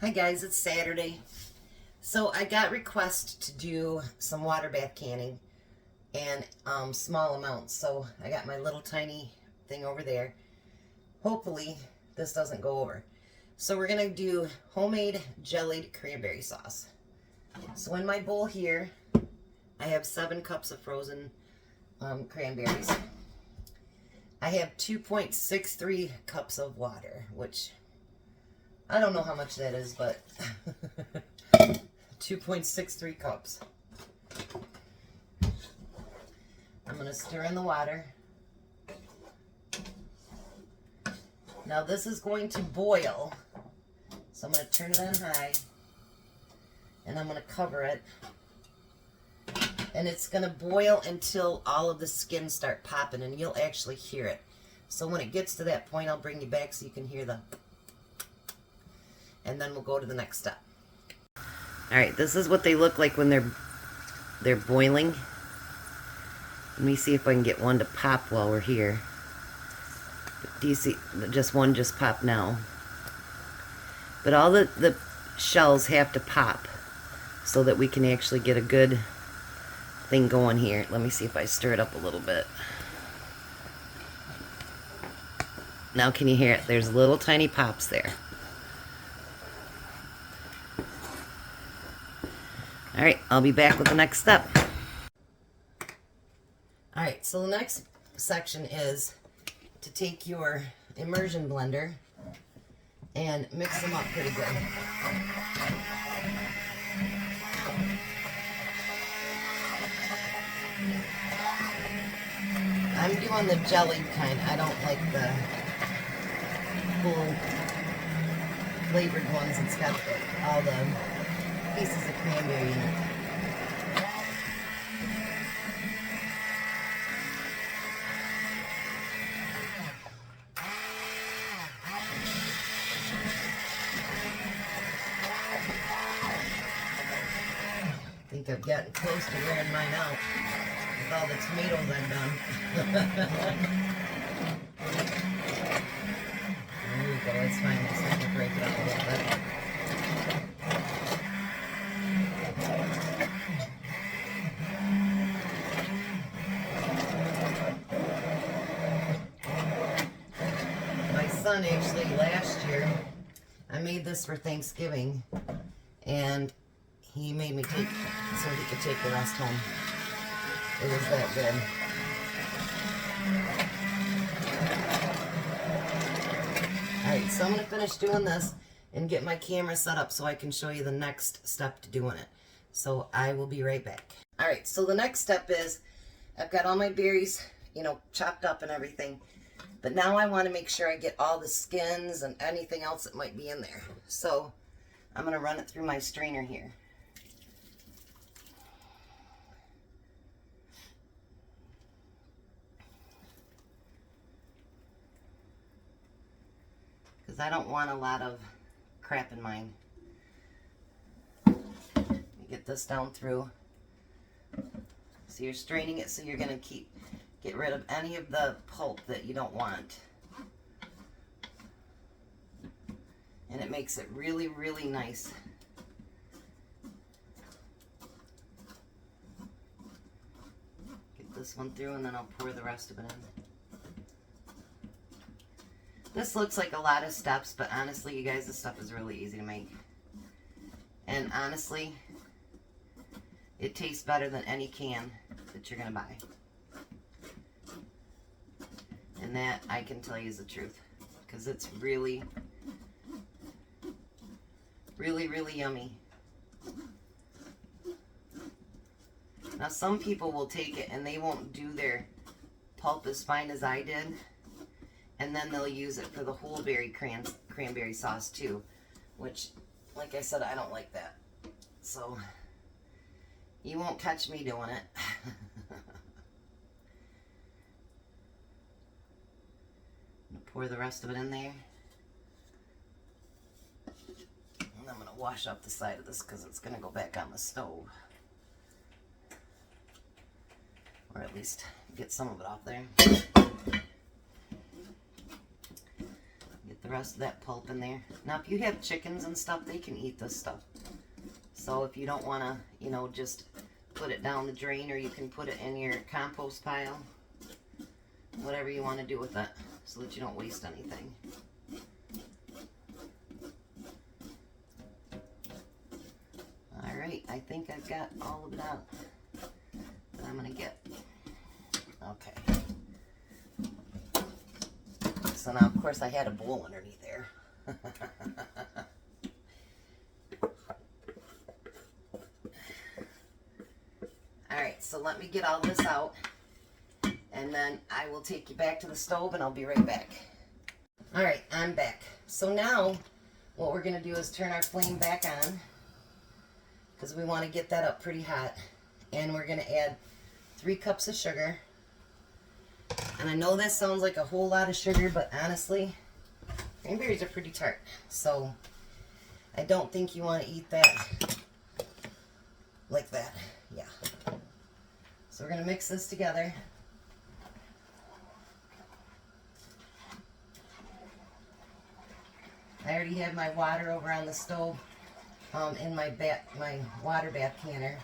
Hi guys, it's Saturday. So I got requests to do some water bath canning and small amounts. So I got my little tiny thing over there. Hopefully this doesn't go over. So we're gonna do homemade jellied cranberry sauce. So in my bowl here, I have 7 cups of frozen cranberries. I have 2.63 cups of water, which I don't know how much that is, but 2.63 cups. I'm going to stir in the water. Now this is going to boil, so I'm going to turn it on high, and I'm going to cover it. And it's going to boil until all of the skins start popping, and you'll actually hear it. So when it gets to that point, I'll bring you back so you can hear the... And then we'll go to the next step. Alright, this is what they look like when they're boiling. Let me see if I can get one to pop while we're here. Do you see? Just one just popped now. But all the shells have to pop so that we can actually get a good thing going here. Let me see if I stir it up a little bit. Now can you hear it? There's little tiny pops there. Alright, I'll be back with the next step. Alright, so the next section is to take your immersion blender and mix them up pretty good. I'm doing the jellied kind. I don't like the full flavored ones. It's got all the pieces of cranberry in it. I think I've gotten close to wearing mine out with all the tomatoes I've done. There we go, it's fine. It's time to break it up a little bit. My son actually last year, I made this for Thanksgiving, and he made me take so he could take the rest home. It was that good. Alright, so I'm going to finish doing this and get my camera set up so I can show you the next step to doing it. So I will be right back. Alright, so the next step is I've got all my berries, chopped up and everything. But now I want to make sure I get all the skins and anything else that might be in there. So I'm going to run it through my strainer here. Because I don't want a lot of crap in mine. Get this down through. So you're straining it so you're going to get rid of any of the pulp that you don't want. And it makes it really, really nice. Get this one through and then I'll pour the rest of it in. This looks like a lot of steps, but honestly, you guys, this stuff is really easy to make. And honestly, it tastes better than any can that you're going to buy. And that, I can tell you, is the truth. Because it's really, really, really yummy. Now, some people will take it and they won't do their pulp as fine as I did. And then they'll use it for the whole berry cranberry sauce too. Which, like I said, I don't like that. So, you won't catch me doing it. Pour the rest of it in there. And I'm going to wash up the side of this because it's going to go back on the stove. Or at least get some of it off there. Get the rest of that pulp in there. Now, if you have chickens and stuff, they can eat this stuff. So if you don't want to, you know, just put it down the drain, or you can put it in your compost pile. Whatever you want to do with it, so that you don't waste anything. Alright, I think I've got all of it out that I'm going to get. Okay. So now, of course, I had a bowl underneath there. Alright, so let me get all this out, and then I will take you back to the stove, and I'll be right back. Alright, I'm back. So now, what we're going to do is turn our flame back on, because we want to get that up pretty hot. And we're going to add 3 cups of sugar. And I know that sounds like a whole lot of sugar, but honestly, cranberries are pretty tart. So I don't think you want to eat that like that. Yeah. So we're going to mix this together. I already have my water over on the stove in my water bath canner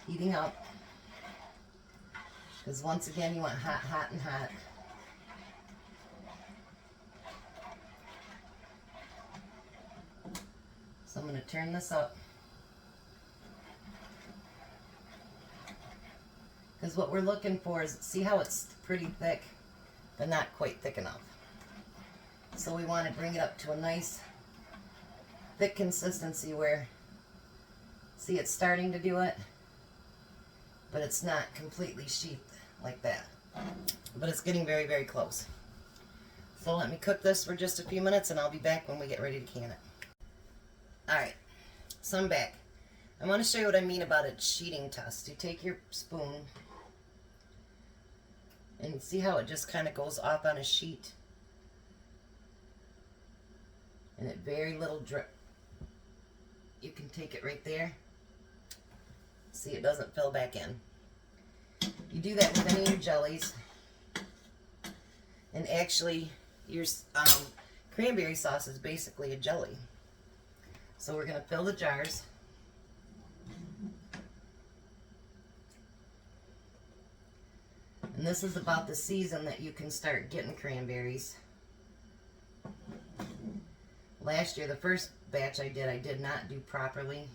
heating up. Because once again, you want hot, hot, and hot. So I'm going to turn this up. Because what we're looking for is, see how it's pretty thick, but not quite thick enough. So we want to bring it up to a nice thick consistency where, see, it's starting to do it, but it's not completely sheathed like that. But it's getting very, very close. So let me cook this for just a few minutes, and I'll be back when we get ready to can it. Alright, so I'm back. I want to show you what I mean about a sheeting test. You take your spoon, and see how it just kind of goes off on a sheet? And it very little drip. You can take it right there. See, it doesn't fill back in. You do that with any of your jellies. And actually, your cranberry sauce is basically a jelly. So we're going to fill the jars. And this is about the season that you can start getting cranberries. Last year, the first batch I did not do properly.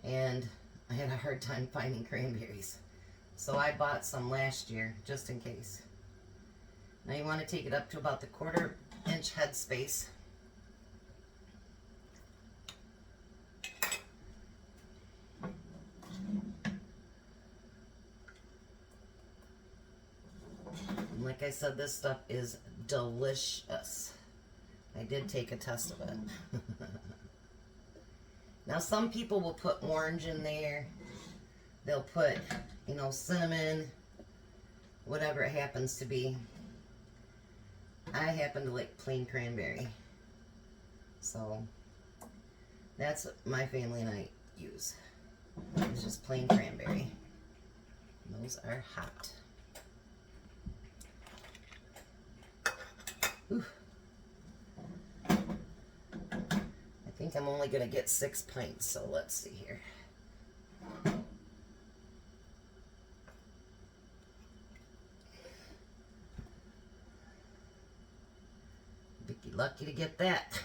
And I had a hard time finding cranberries. So I bought some last year, just in case. Now you want to take it up to about the 1/4 inch head space. And like I said, this stuff is delicious. I did take a test of it. Now some people will put orange in there. They'll put, you know, cinnamon, whatever it happens to be. I happen to like plain cranberry. So that's what my family and I use. It's just plain cranberry. Those are hot. Ooh. I think I'm only going to get 6 pints, so let's see here. Be lucky to get that.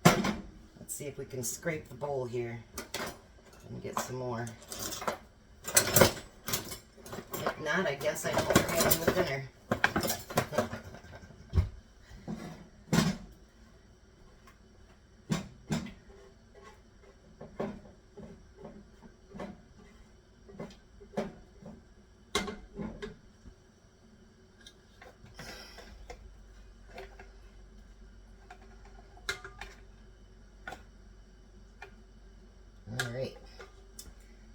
Let's see if we can scrape the bowl here and get some more. If not, I guess I know what we're having with dinner. Alright,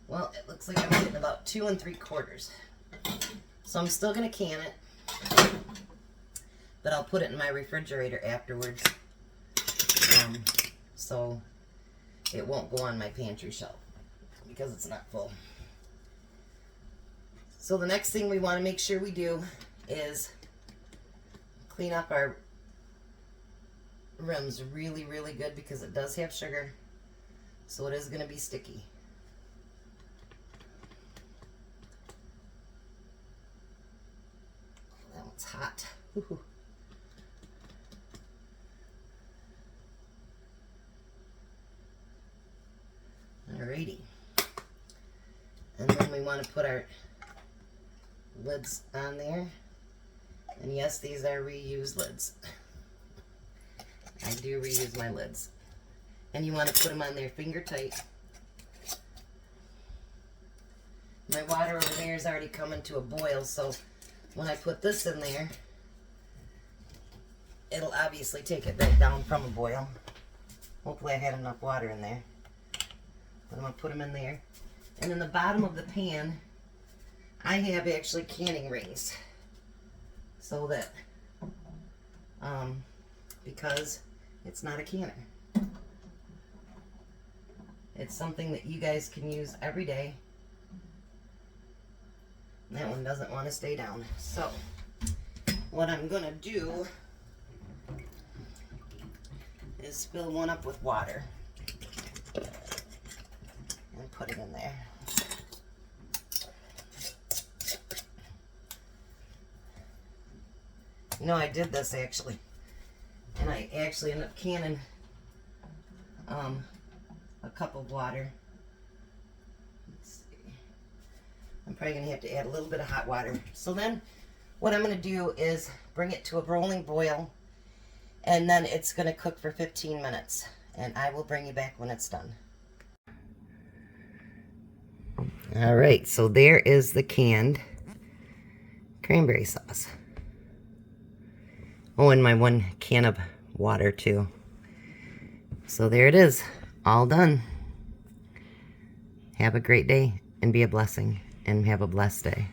well, it looks like I'm getting about 2 3/4. So I'm still going to can it, but I'll put it in my refrigerator afterwards, so it won't go on my pantry shelf because it's not full. So the next thing we want to make sure we do is clean up our rims really, really good because it does have sugar. So it is going to be sticky. That one's hot. Woo-hoo. Alrighty. And then we want to put our lids on there. And yes, these are reused lids. I do reuse my lids. And you want to put them on there finger tight. My water over there is already coming to a boil, so when I put this in there, it'll obviously take it right down from a boil. Hopefully I had enough water in there. But I'm going to put them in there. And in the bottom of the pan, I have actually canning rings. So that, because it's not a canner. It's something that you guys can use every day. That one doesn't want to stay down. So, what I'm going to do is fill one up with water and put it in there. You know, I did this actually, and I actually ended up canning a cup of water. Let's see. I'm probably going to have to add a little bit of hot water. So then what I'm going to do is bring it to a rolling boil, and then it's going to cook for 15 minutes. And I will bring you back when it's done. All right, so there is the canned cranberry sauce. Oh, and my 1 can of water too. So there it is, all done. Have a great day and be a blessing and have a blessed day.